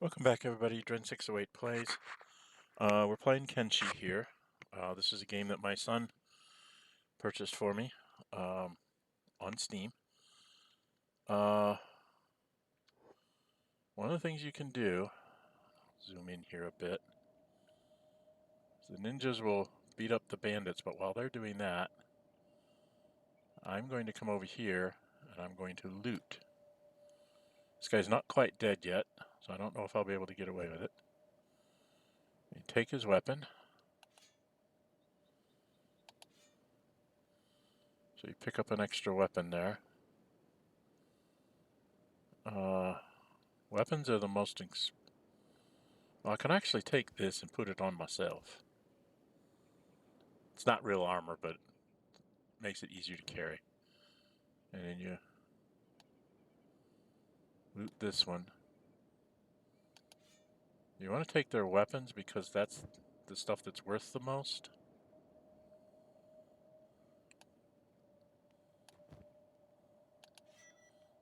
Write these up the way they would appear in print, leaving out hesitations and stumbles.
Welcome back, everybody. Dren608 plays. We're playing Kenshi here. This is a game that my son purchased for me on Steam. One of the things you can do, zoom in here a bit, is the ninjas will beat up the bandits, but while they're doing that, I'm going to come over here and I'm going to loot. This guy's not quite dead yet, so I don't know if I'll be able to get away with it. You take his weapon. So you pick up an extra weapon there. Weapons are the most well, I can actually take this and put it on myself. It's not real armor, but it makes it easier to carry. And then you loot this one. You want to take their weapons because that's the stuff that's worth the most.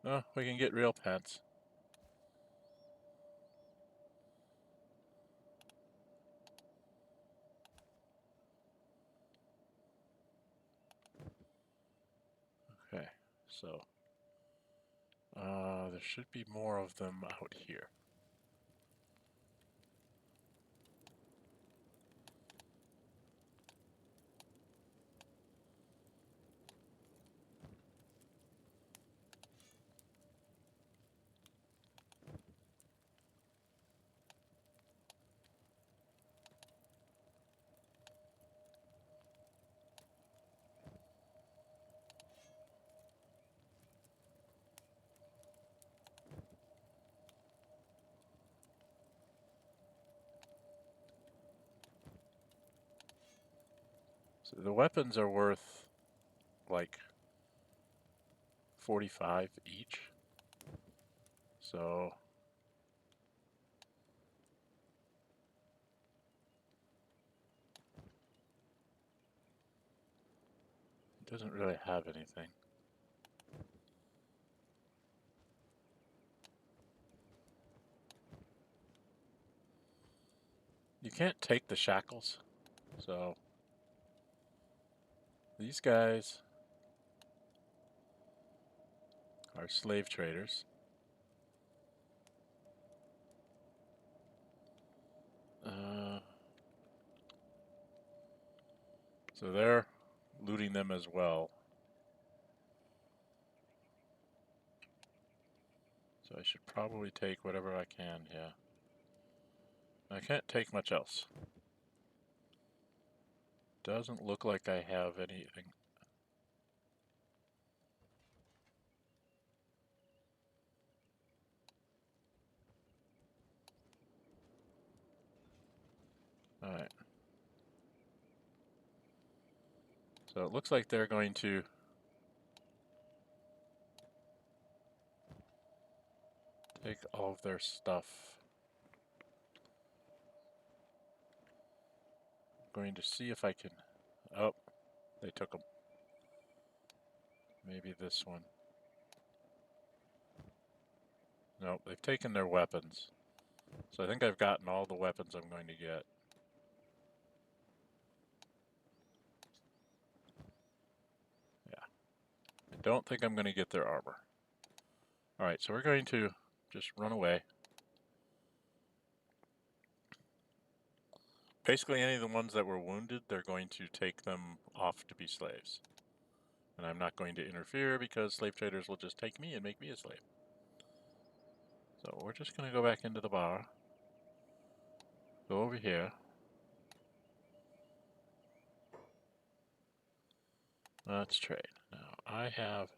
Oh, we can get real pets. Okay, so there should be more of them out here. So the weapons are worth like 45 each. So it doesn't really have anything. You can't take the shackles, so these guys are slave traders. So they're looting them as well. So I should probably take whatever I can, yeah. I can't take much else. Doesn't look like I have anything. Alright. So it looks like they're going to take all of their stuff. I'm going to see if I can... Oh, they took them. Maybe this one. Nope, they've taken their weapons. So I think I've gotten all the weapons I'm going to get. Yeah. I don't think I'm going to get their armor. Alright, so we're going to just run away. Basically, any of the ones that were wounded, they're going to take them off to be slaves. And I'm not going to interfere because slave traders will just take me and make me a slave. So we're just going to go back into the bar. Go over here. Let's trade. Now, I have...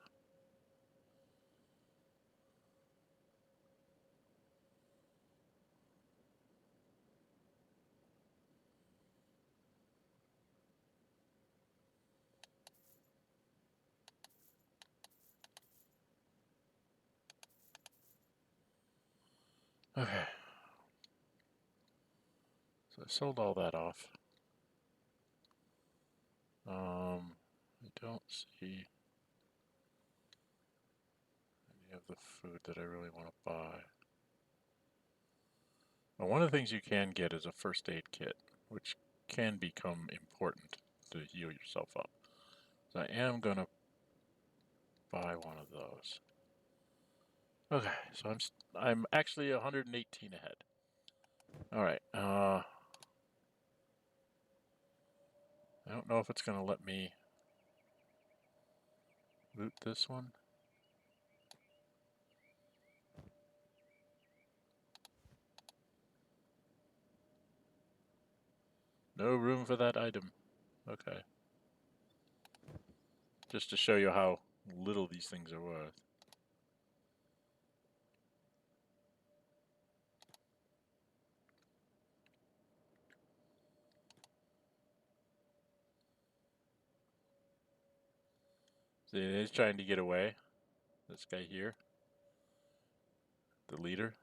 Okay. So I sold all that off. I don't see any of the food that I really want to buy. But one of the things you can get is a first aid kit, which can become important to heal yourself up. So I am going to buy one of those. Okay, so I'm actually 118 ahead. All right. I don't know if it's going to let me loot this one. No room for that item. Okay. Just to show you how little these things are worth. See, he's trying to get away. This guy here. The leader.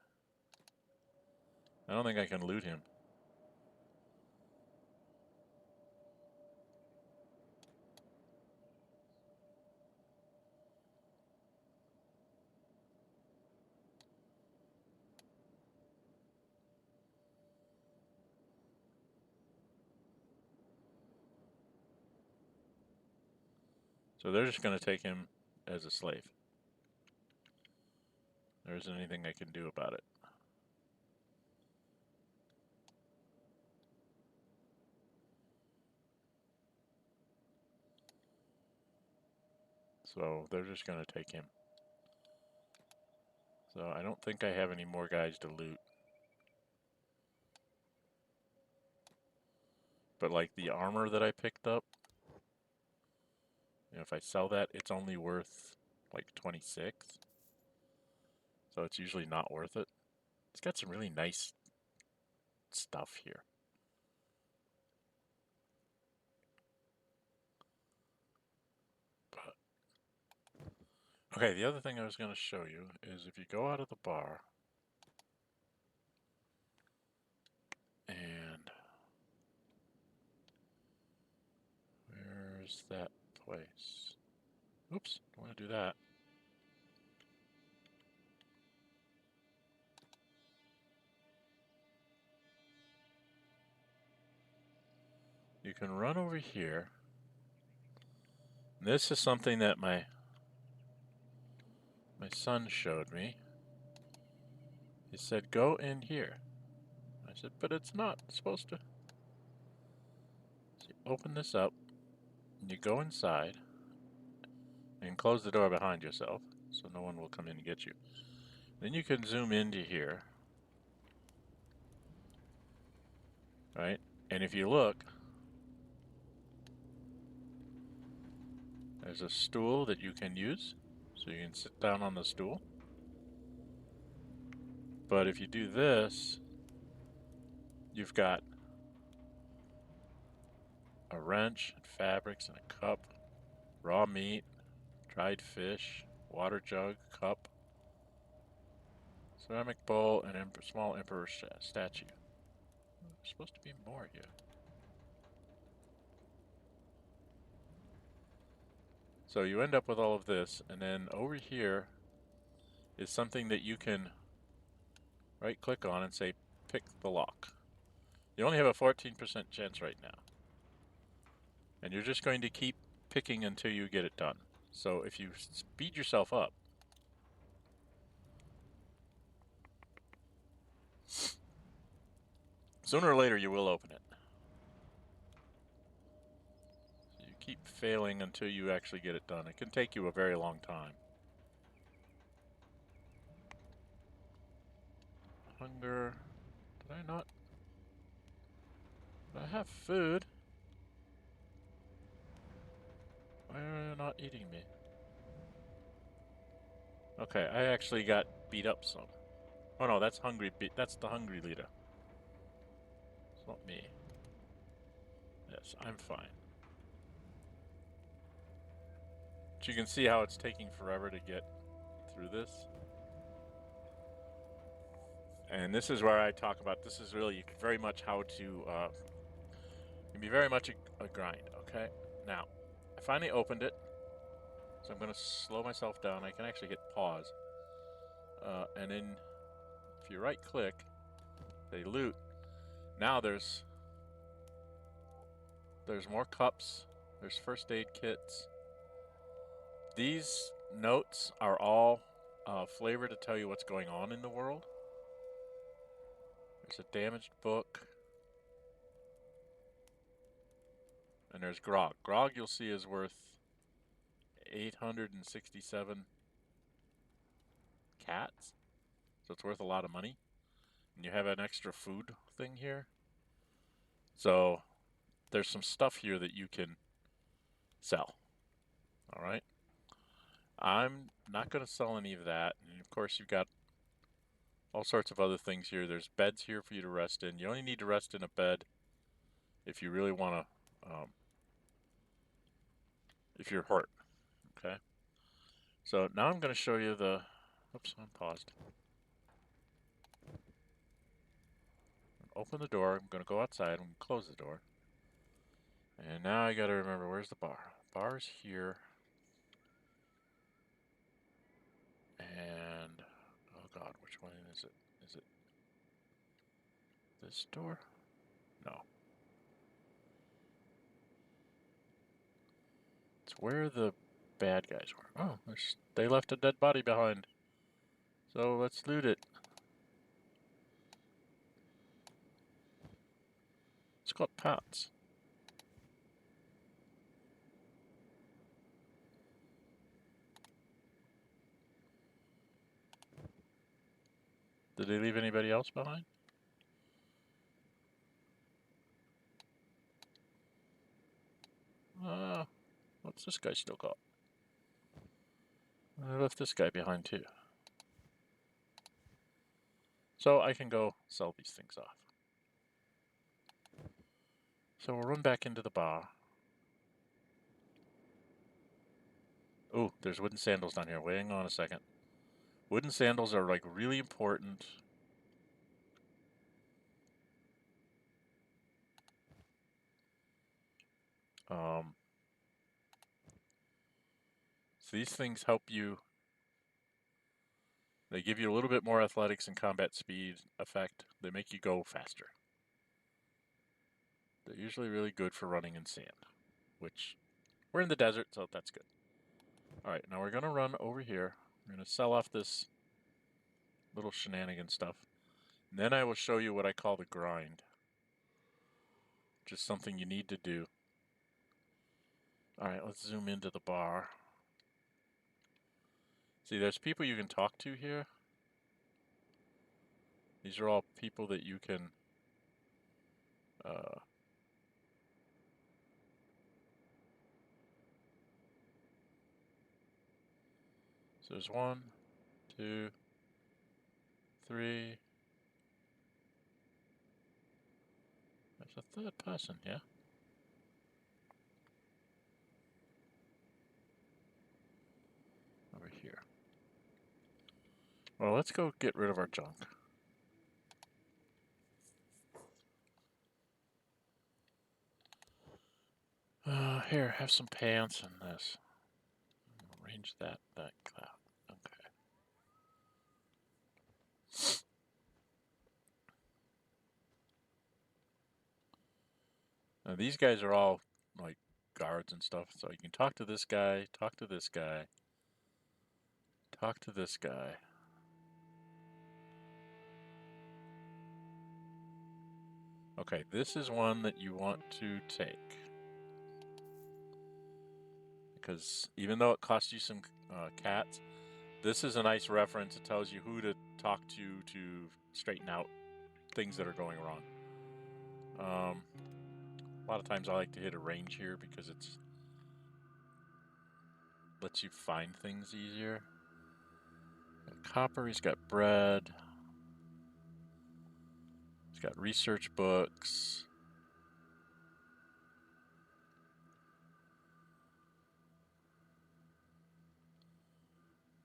I don't think I can loot him. So they're just going to take him as a slave. There isn't anything I can do about it. So they're just going to take him. So I don't think I have any more guys to loot. But like the armor that I picked up, you know, if I sell that, it's only worth like 26. So it's usually not worth it. It's got some really nice stuff here. But okay, the other thing I was going to show you is if you go out of the bar and where's that place? Oops, don't want to do that. You can run over here. And this is something that my son showed me. He said, go in here. I said, but it's not supposed to. So you open this up, and you go inside, and close the door behind yourself, so no one will come in and get you. Then you can zoom into here, right? And if you look, there's a stool that you can use, so you can sit down on the stool. But if you do this, you've got a wrench, and fabrics, and a cup, raw meat, dried fish, water jug, cup, ceramic bowl, and small emperor statue. There's supposed to be more here. So you end up with all of this, and then over here is something that you can right click on and say pick the lock. You only have a 14% chance right now. And you're just going to keep picking until you get it done. So if you speed yourself up, sooner or later you will open it. So you keep failing until you actually get it done. It can take you a very long time. Hunger. Did I not? Did I have food? Why are you not eating me? Okay, I actually got beat up some. Oh no, that's hungry. That's the hungry leader. It's not me. Yes, I'm fine. But you can see how it's taking forever to get through this. And this is where I talk about, this is really very much how to, can be very much a grind, okay? Now, I finally opened it, so I'm going to slow myself down. I can actually hit pause. And then if you right click, They loot. Now there's more cups. There's first aid kits. These notes are all flavored to tell you what's going on in the world. There's a damaged book. And there's grog. Grog, you'll see, is worth 867 cats. So it's worth a lot of money. And you have an extra food thing here. So there's some stuff here that you can sell. All right. I'm not going to sell any of that. And of course, you've got all sorts of other things here. There's beds here for you to rest in. You only need to rest in a bed if you really want to, if you're hurt. Okay. So now I'm going to show you the, oops, I'm paused. Open the door. I'm going to go outside. I'm going to close the door. And now I got to remember, where's the bar? Bar's here. And, oh God, which one is it? Is it this door? No. It's where the bad guys were. Oh, they left a dead body behind. So let's loot it. It's got pots. Did they leave anybody else behind? What's this guy still got? I left this guy behind too. So I can go sell these things off. So we'll run back into the bar. Oh, there's wooden sandals down here. Wait, hang on a second. Wooden sandals are like really important. So these things help you. They give you a little bit more athletics and combat speed effect. They make you go faster. They're usually really good for running in sand, which we're in the desert, so that's good. All right, now we're going to run over here. We're going to sell off this little shenanigan stuff. And then I will show you what I call the grind, which is something you need to do. All right, let's zoom into the bar. See, there's people you can talk to here. These are all people that you can so there's 1, 2, 3. There's a third person, yeah? Over here. Well, let's go get rid of our junk. Here, have some pants and this. Arrange that cloud. Okay. Now these guys are all like guards and stuff, so you can talk to this guy, talk to this guy, talk to this guy. Okay, this is one that you want to take. Because even though it costs you some cats, this is a nice reference. It tells you who to talk to straighten out things that are going wrong. A lot of times I like to hit a range here because it's lets you find things easier. Got copper, he's got bread. He's got research books.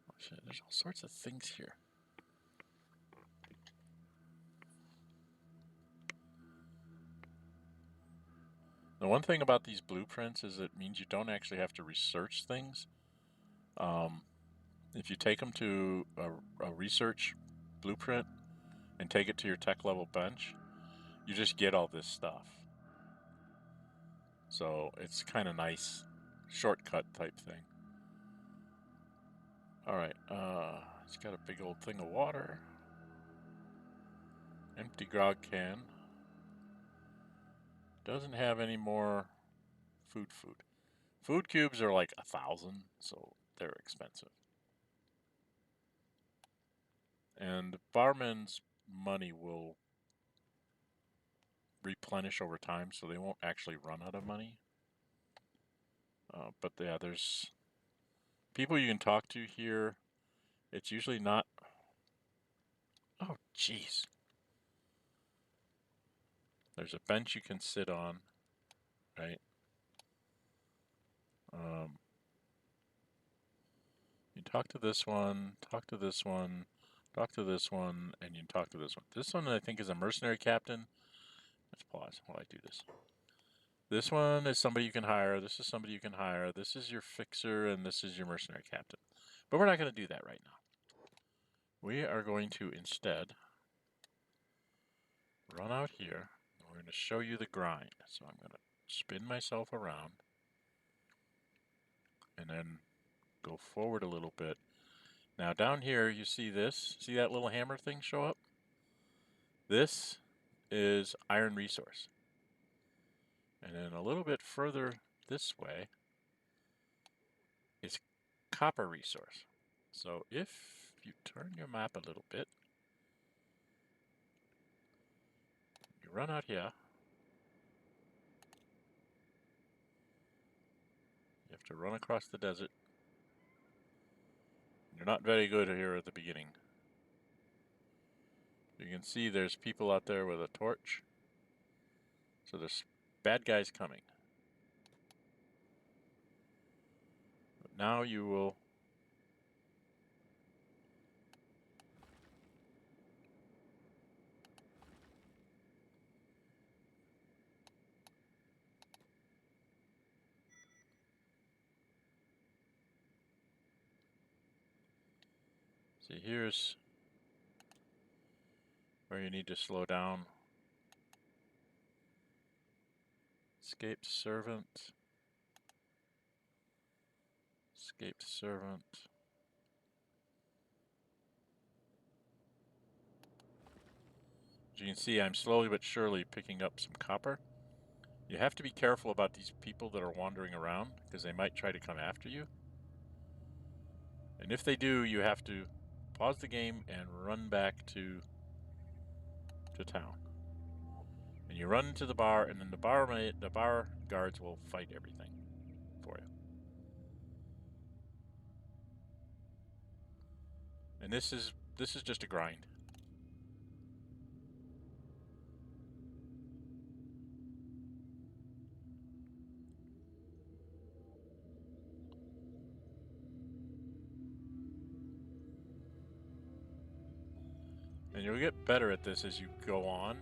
Oh, shit, there's all sorts of things here. The one thing about these blueprints is it means you don't actually have to research things. If you take them to a research blueprint, and take it to your tech level bench, you just get all this stuff. So it's kind of nice, shortcut type thing. Alright, it's got a big old thing of water. Empty grog can. Doesn't have any more food. Food cubes are like 1,000, so they're expensive. And the barman's money will replenish over time, so they won't actually run out of money. But yeah, there's people you can talk to here. It's usually not... Oh, jeez. There's a bench you can sit on, right? You talk to this one, talk to this one, talk to this one, and you talk to this one. This one, I think, is a mercenary captain. Let's pause while I do this. This one is somebody you can hire. This is somebody you can hire. This is your fixer, and this is your mercenary captain. But we're not going to do that right now. We are going to instead run out here. We're going to show you the grind. So I'm going to spin myself around and then go forward a little bit. Now down here you see this. See that little hammer thing show up? This is iron resource. And then a little bit further this way is copper resource. So if you turn your map a little bit, you run out here. You have to run across the desert. You're not very good here at the beginning. You can see there's people out there with a torch. So there's bad guys coming. But now you will see, here's where you need to slow down. Escaped servant. Escaped servant. As you can see, I'm slowly but surely picking up some copper. You have to be careful about these people that are wandering around because they might try to come after you. And if they do, you have to pause the game and run back to town. And you run to the bar, and then the bar guards will fight everything for you. And this is just a grind. And you'll get better at this as you go on.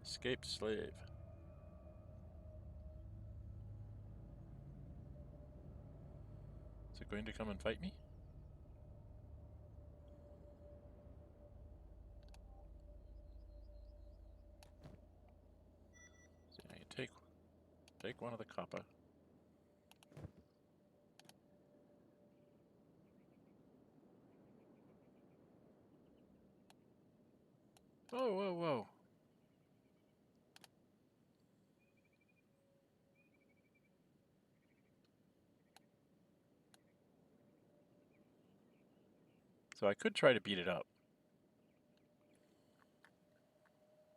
Escaped slave. Is it going to come and fight me? So yeah, you take one of the copper. Whoa, whoa, whoa. So I could try to beat it up.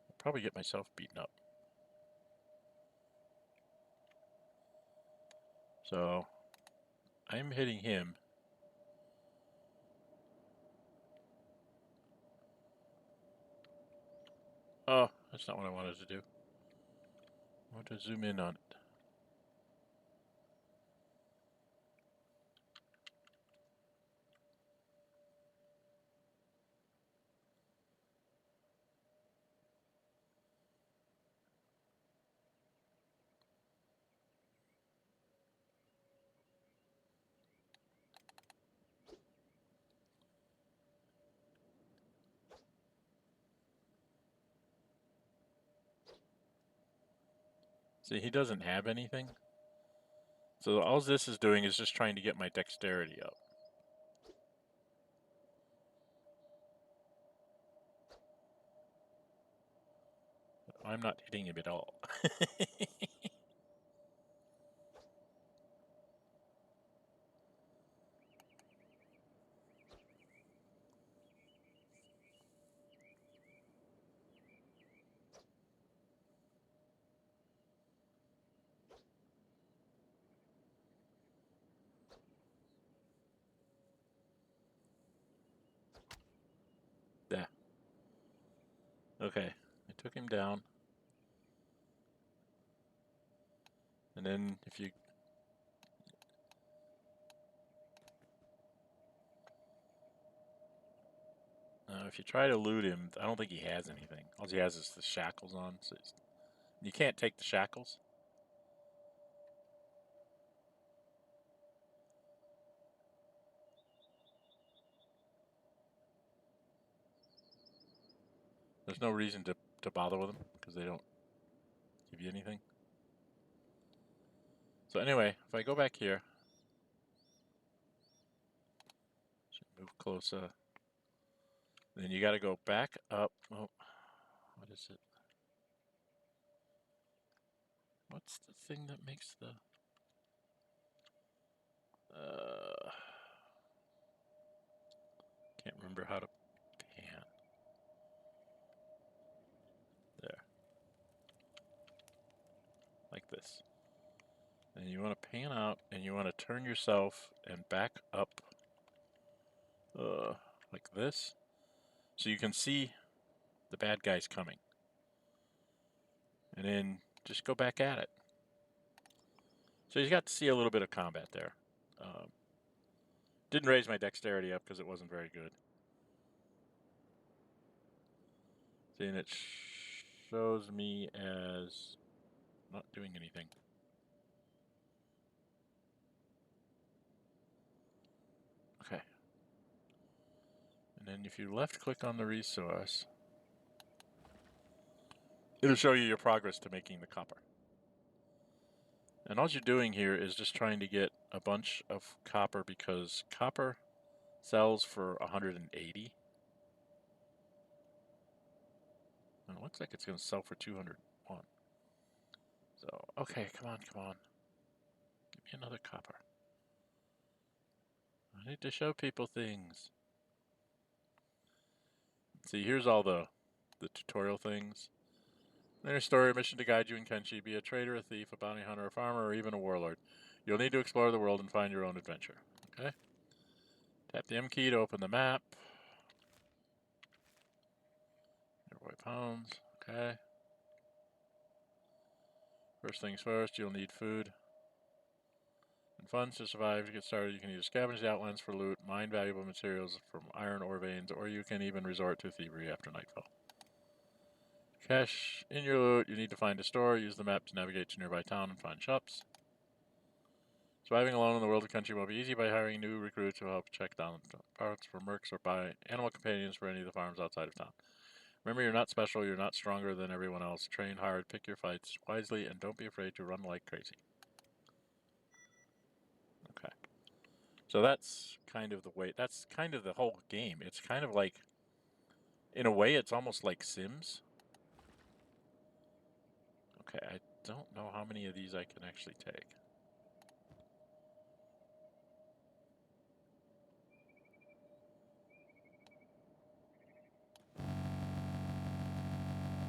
I'll probably get myself beaten up. So I'm hitting him. Oh, that's not what I wanted to do. I want to zoom in on it. See, he doesn't have anything. So all this is doing is just trying to get my dexterity up. But I'm not hitting him at all. Yeah. Okay, I took him down. And then if you... if you try to loot him, I don't think he has anything. All he has is the shackles on. So you can't take the shackles. There's no reason to bother with them because they don't give you anything. So anyway, if I go back here, should move closer. Then you got to go back up. Oh, what is it? What's the thing that makes the... can't remember how to pan. There. Like this. And you want to pan out and you want to turn yourself and back up like this. So you can see the bad guys coming. And then just go back at it. So you got to see a little bit of combat there. Didn't raise my dexterity up because it wasn't very good. See, and it shows me as not doing anything. Okay. And then if you left click on the resource, it'll show you your progress to making the copper. And all you're doing here is just trying to get a bunch of copper because copper sells for 180. And it looks like it's going to sell for 201. So, okay, come on, come on. Give me another copper. I need to show people things. See, here's all the tutorial things. There's a story, mission to guide you in Kenshi. Be a trader, a thief, a bounty hunter, a farmer, or even a warlord. You'll need to explore the world and find your own adventure. Okay? Tap the M key to open the map. Airboy pounds. Okay. First things first, you'll need food and funds to survive. To get started, you can either scavenge the outlines for loot, mine valuable materials from iron ore veins, or you can even resort to thievery after nightfall. Cash in your loot, you need to find a store, use the map to navigate to nearby town and find shops. Surviving alone in the world of Kenshi will be easy by hiring new recruits who help check down parts for mercs or buy animal companions for any of the farms outside of town. Remember, you're not special, you're not stronger than everyone else. Train hard, pick your fights wisely, and don't be afraid to run like crazy. Okay. So that's kind of the way, that's kind of the whole game. It's kind of like, in a way, it's almost like Sims. Okay, I don't know how many of these I can actually take.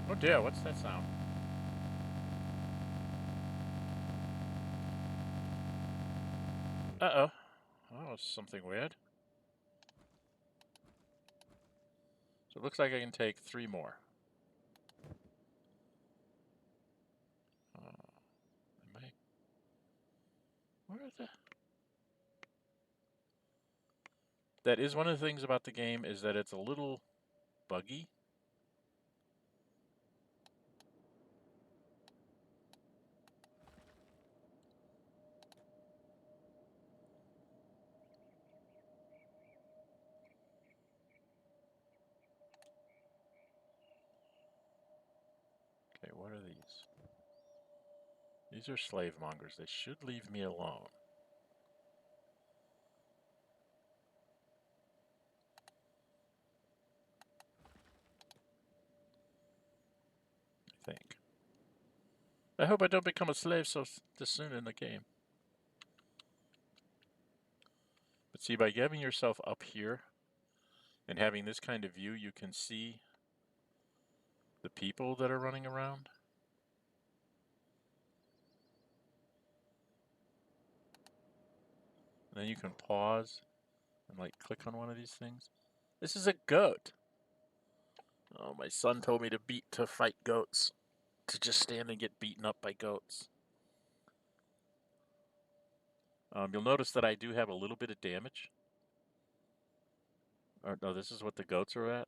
Oh dear, what's that sound? Uh-oh. That was something weird. So it looks like I can take 3 more. Am I... Where are the... That is one of the things about the game, is that it's a little buggy. Okay, what are these? These are slave mongers. They should leave me alone. I think. I hope I don't become a slave this soon in the game. But see, by getting yourself up here and having this kind of view, you can see the people that are running around. And then you can pause and like click on one of these things. This is a goat. Oh, my son told me to fight goats. To just stand and get beaten up by goats. You'll notice that I do have a little bit of damage. Or no, this is what the goats are at.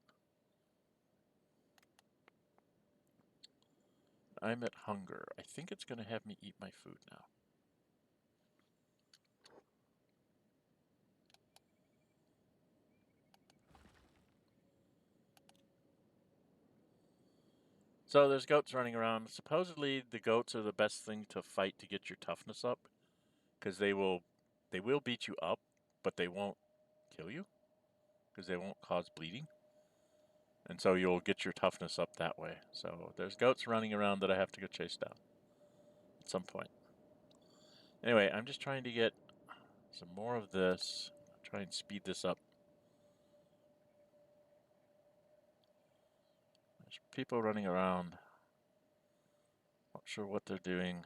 I'm at hunger. I think it's going to have me eat my food now. So there's goats running around. Supposedly the goats are the best thing to fight to get your toughness up, because they will beat you up, but they won't kill you, because they won't cause bleeding. And so you'll get your toughness up that way. So there's goats running around that I have to go chase down at some point. Anyway, I'm just trying to get some more of this. Try and speed this up. There's people running around. Not sure what they're doing.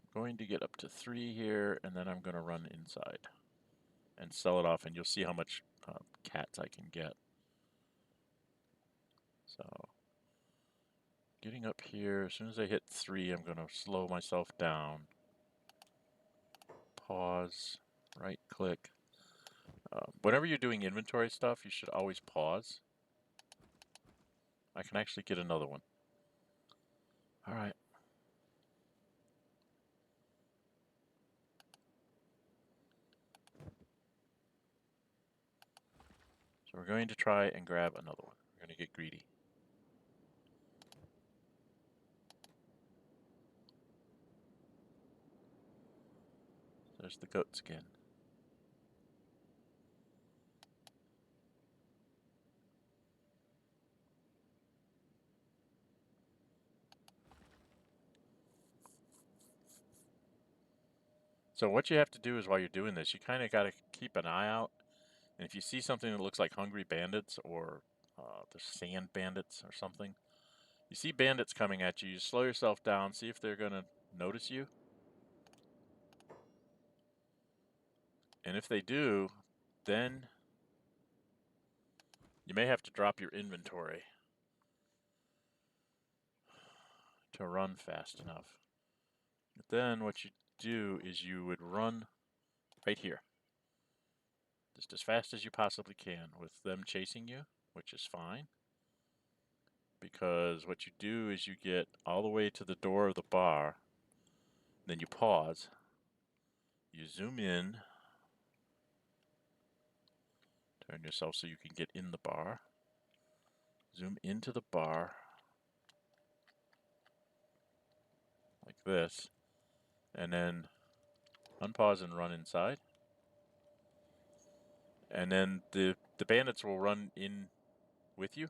I'm going to get up to 3 here, and then I'm going to run inside and sell it off, and you'll see how much cats I can get. So, getting up here, as soon as I hit 3, I'm going to slow myself down. Pause, right click. Whenever you're doing inventory stuff, you should always pause. I can actually get another one. All right. So we're going to try and grab another one. We're going to get greedy. There's the goat skin. So what you have to do is, while you're doing this, you kind of got to keep an eye out. And if you see something that looks like hungry bandits or the sand bandits or something, you see bandits coming at you, you slow yourself down, see if they're going to notice you. And if they do, then you may have to drop your inventory to run fast enough. But then what you do is you would run right here, just as fast as you possibly can, with them chasing you, which is fine. Because what you do is you get all the way to the door of the bar, then you pause, you zoom in, turn yourself so you can get in the bar, zoom into the bar, like this, and then unpause and run inside. And then the bandits will run in with you,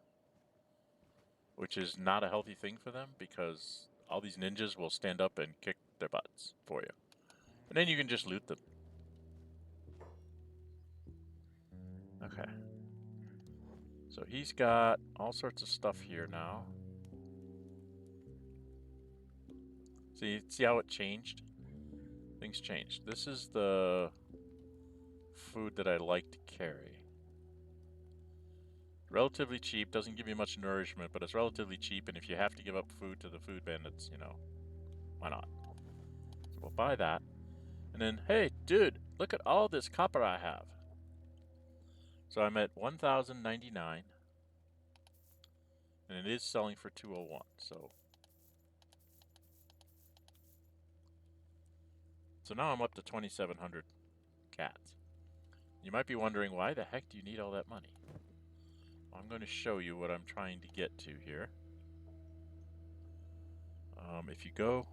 which is not a healthy thing for them, because all these ninjas will stand up and kick their butts for you. And then you can just loot them. Okay. So he's got all sorts of stuff here now. See how it changed? Things changed. This is the food that I like to carry. Relatively cheap, doesn't give you much nourishment, but it's relatively cheap, and if you have to give up food to the food bandits, you know, why not? So we'll buy that. And then, hey, dude, look at all this copper I have. So I'm at 1,099, and it is selling for 201, so now I'm up to 2,700 cats. You might be wondering, why the heck do you need all that money? Well, I'm going to show you what I'm trying to get to here. If you go,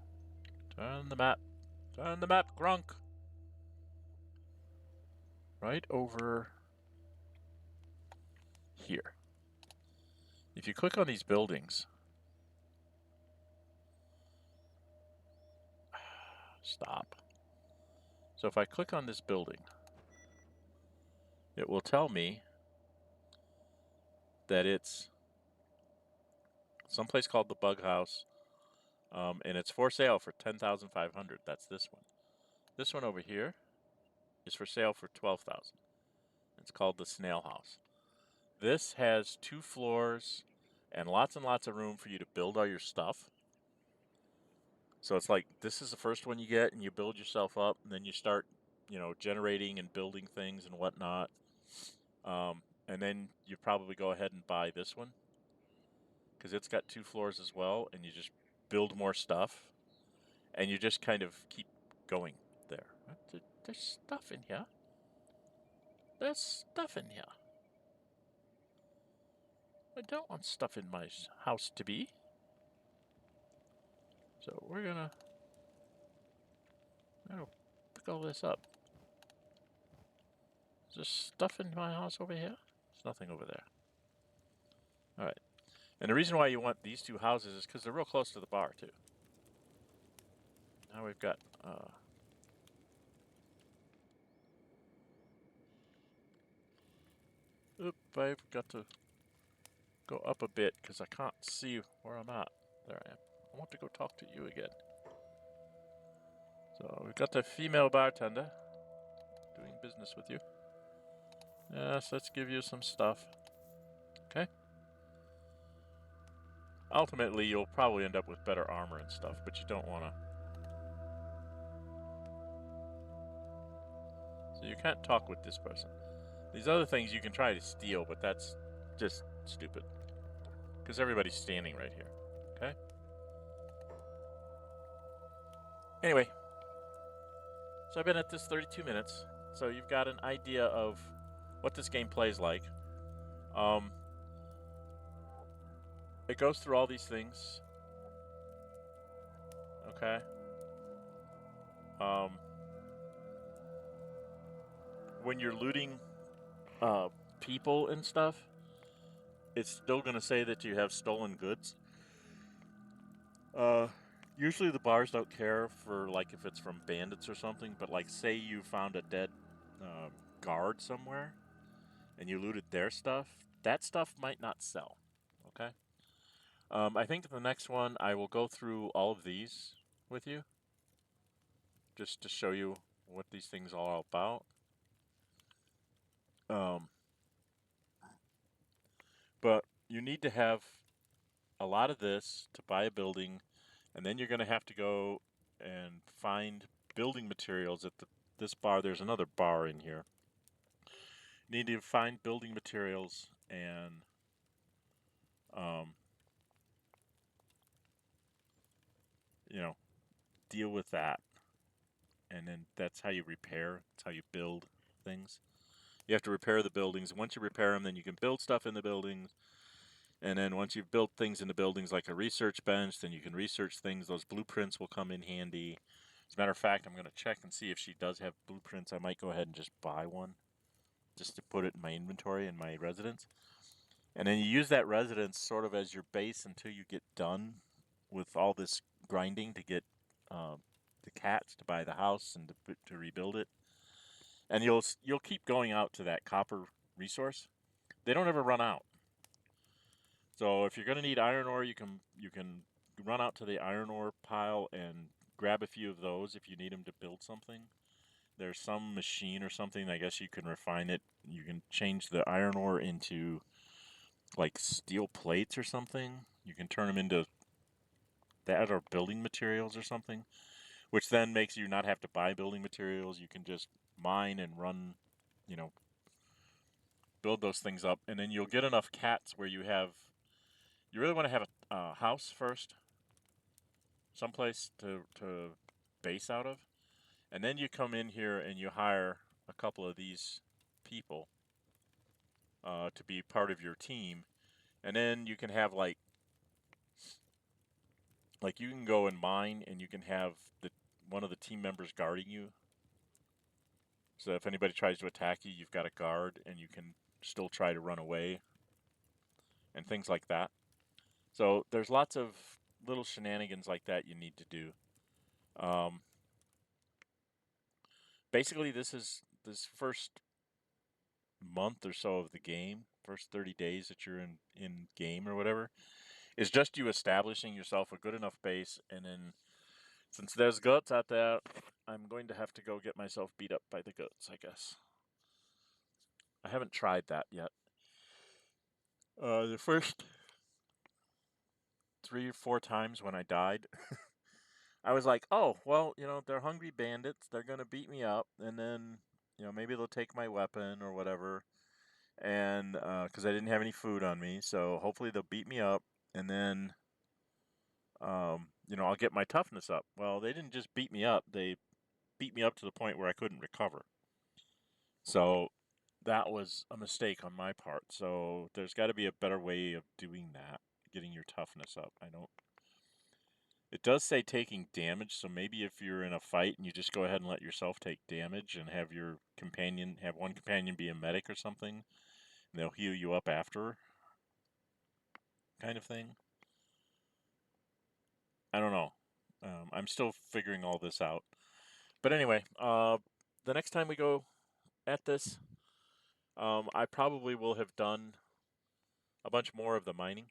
turn the map, Grunk. Right over here. If you click on these buildings, stop. So if I click on this building, it will tell me that it's someplace called the Bug House, and it's for sale for $10,500. That's this one. This one over here is for sale for $12,000. It's called the Snail House. This has 2 floors and lots of room for you to build all your stuff. So it's like, this is the first one you get, and you build yourself up, and then you start, you know, generating and building things and whatnot. And then you probably go ahead and buy this one, because it's got 2 floors as well, and you just build more stuff, and you just kind of keep going there. There's stuff in here. There's stuff in here. I don't want stuff in my house to be. So we're gonna pick all this up. Is there stuff in my house over here? There's nothing over there. All right. And the reason why you want these 2 houses is because they're real close to the bar, too. Now we've got... I've got to go up a bit because I can't see where I'm at. There I am. I want to go talk to you again. So we've got the female bartender doing business with you. Yes, let's give you some stuff. Okay. Ultimately, you'll probably end up with better armor and stuff, but you don't want to. So you can't talk with this person. These other things you can try to steal, but that's just stupid. Because everybody's standing right here. Okay? Anyway. So I've been at this 32 minutes. So you've got an idea of what this game plays like. It goes through all these things. Okay? When you're looting people and stuff, it's still going to say that you have stolen goods. Usually the bars don't care for, like, if it's from bandits or something, but, like, say you found a dead guard somewhere and you looted their stuff, that stuff might not sell. Okay? I think the next one I will go through all of these with you, just to show you what these things are all about. But you need to have a lot of this to buy a building, and then you're going to have to go and find building materials at this bar. There's another bar in here. You need to find building materials and you know, deal with that. And then that's how you repair. That's how you build things. You have to repair the buildings. Once you repair them, then you can build stuff in the buildings. And then once you've built things in the buildings, like a research bench, then you can research things. Those blueprints will come in handy. As a matter of fact, I'm going to check and see if she does have blueprints. I might go ahead and just buy one, just to put it in my inventory in my residence. And then you use that residence sort of as your base until you get done with all this grinding to get the cats to buy the house and to rebuild it. And you'll keep going out to that copper resource. They don't ever run out. So if you're going to need iron ore, you can run out to the iron ore pile and grab a few of those if you need them to build something. There's some machine or something, I guess you can refine it. You can change the iron ore into like steel plates or something. You can turn them into that or building materials or something, which then makes you not have to buy building materials. You can just mine and run, you know, build those things up, and then you'll get enough cats where you really want to have a house first, someplace to base out of, and then you come in here and you hire a couple of these people to be part of your team, and then you can have like you can go and mine, and you can have one of the team members guarding you. So if anybody tries to attack you, you've got a guard, and you can still try to run away, and things like that. So there's lots of little shenanigans like that you need to do. Basically, this first month or so of the game, first 30 days that you're in game or whatever, is just you establishing yourself a good enough base, and then since there's goats out there, I'm going to have to go get myself beat up by the goats, I guess. I haven't tried that yet. The first 3 or 4 times when I died, I was like, oh, well, they're hungry bandits. They're going to beat me up, and then, maybe they'll take my weapon or whatever. And because I didn't have any food on me, so hopefully they'll beat me up, and then, I'll get my toughness up. Well, they didn't just beat me up, they beat me up to the point where I couldn't recover. So that was a mistake on my part. So there's got to be a better way of doing that, getting your toughness up. It does say taking damage, so maybe if you're in a fight and you just go ahead and let yourself take damage and have one companion be a medic or something, and they'll heal you up after, kind of thing. I don't know. I'm still figuring all this out. But anyway, the next time we go at this, I probably will have done a bunch more of the mining.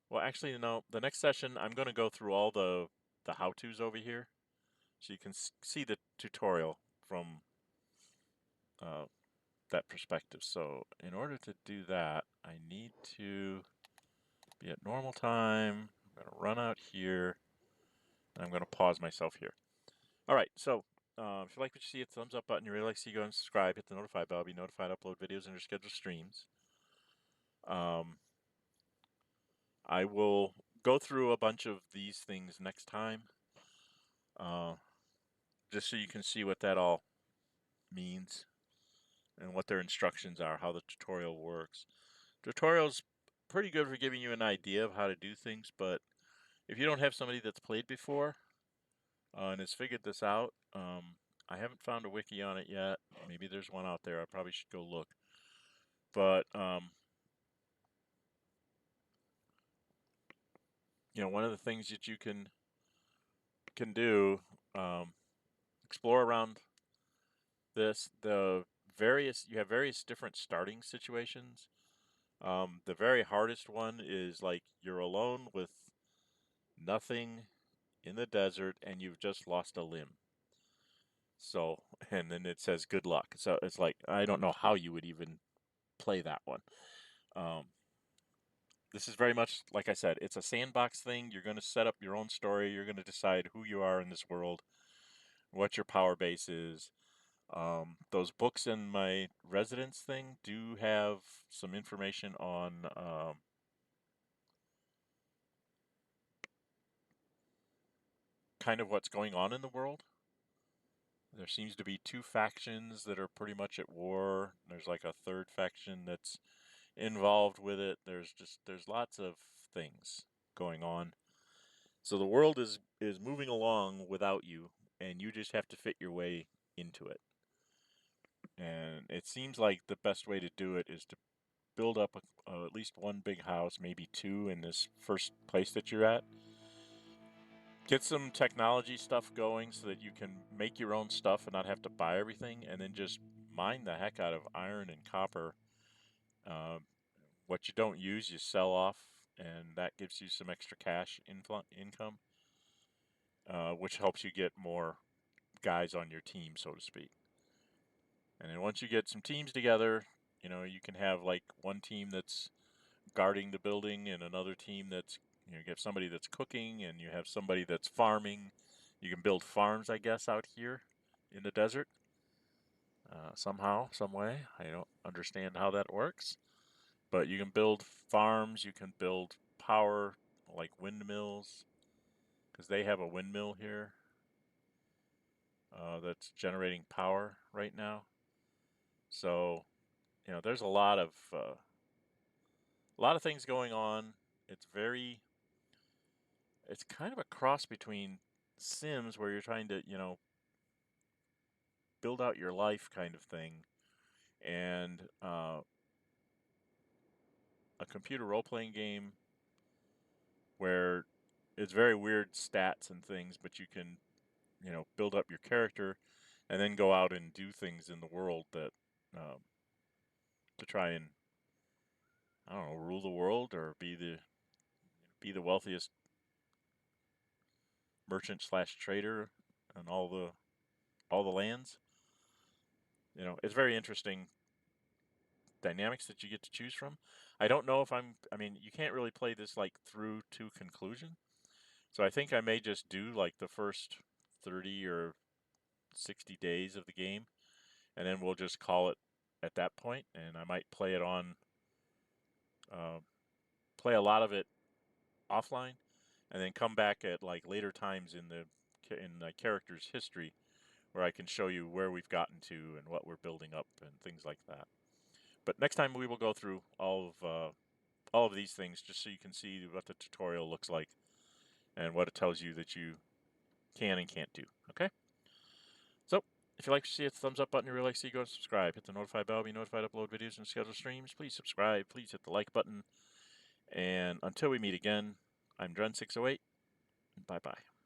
Well, actually, no. The next session, I'm going to go through all the how-tos over here, so you can see the tutorial from that perspective. So in order to do that, I need to be at normal time. I'm going to run out here, and I'm going to pause myself here. All right, so if you like what you see, hit the thumbs up button. You really like to see, go and subscribe. Hit the notify bell. Be notified, upload videos, and your scheduled streams. I will go through a bunch of these things next time, just so you can see what that all means and what their instructions are, how the tutorial works. Tutorial's pretty good for giving you an idea of how to do things, but if you don't have somebody that's played before and has figured this out, I haven't found a wiki on it yet. Maybe there's one out there. I probably should go look. But one of the things that you can do, explore around this. You have various different starting situations. The very hardest one is like you're alone with nothing in the desert and you've just lost a limb. So, and then it says good luck. So it's like, I don't know how you would even play that one. This is very much, like I said, it's a sandbox thing. You're going to set up your own story. You're going to decide who you are in this world, what your power base is. Those books in my residence thing do have some information on kind of what's going on in the world. There seems to be 2 factions that are pretty much at war. There's like a 3rd faction that's involved with it. There's lots of things going on. So the world is moving along without you, and you just have to fit your way into it. And it seems like the best way to do it is to build up at least one big house, maybe 2 in this first place that you're at. Get some technology stuff going so that you can make your own stuff and not have to buy everything, and then just mine the heck out of iron and copper. What you don't use, you sell off, and that gives you some extra cash income, which helps you get more guys on your team, so to speak. And then once you get some teams together, you can have like one team that's guarding the building and another team that's, you have somebody that's cooking and you have somebody that's farming. You can build farms, I guess, out here in the desert. Somehow, some way. I don't understand how that works. But you can build farms, you can build power, like windmills, because they have a windmill here. that's generating power right now. So, you know, there's a lot of things going on. It's it's kind of a cross between Sims, where you're trying to, you know, build out your life kind of thing, and a computer role-playing game where it's very weird stats and things, but you can, you know, build up your character and then go out and do things in the world that to try and, I don't know, rule the world or be the wealthiest merchant slash trader on all the lands. You know, it's very interesting dynamics that you get to choose from. I don't know if I mean, you can't really play this like through to conclusion. So I think I may just do like the first 30 or 60 days of the game, and then we'll just call it at that point, and I might play it on uh, play a lot of it offline, and then come back at like later times in the character's history, where I can show you where we've gotten to and what we're building up and things like that. But next time we will go through all of these things, just so you can see what the tutorial looks like and what it tells you that you can and can't do. Okay? So, if you like to see it, thumbs up button. If you really like to see, go and subscribe. Hit the notify bell, be notified to upload videos and schedule streams. Please subscribe. Please hit the like button. And until we meet again, I'm Dren608. Bye bye.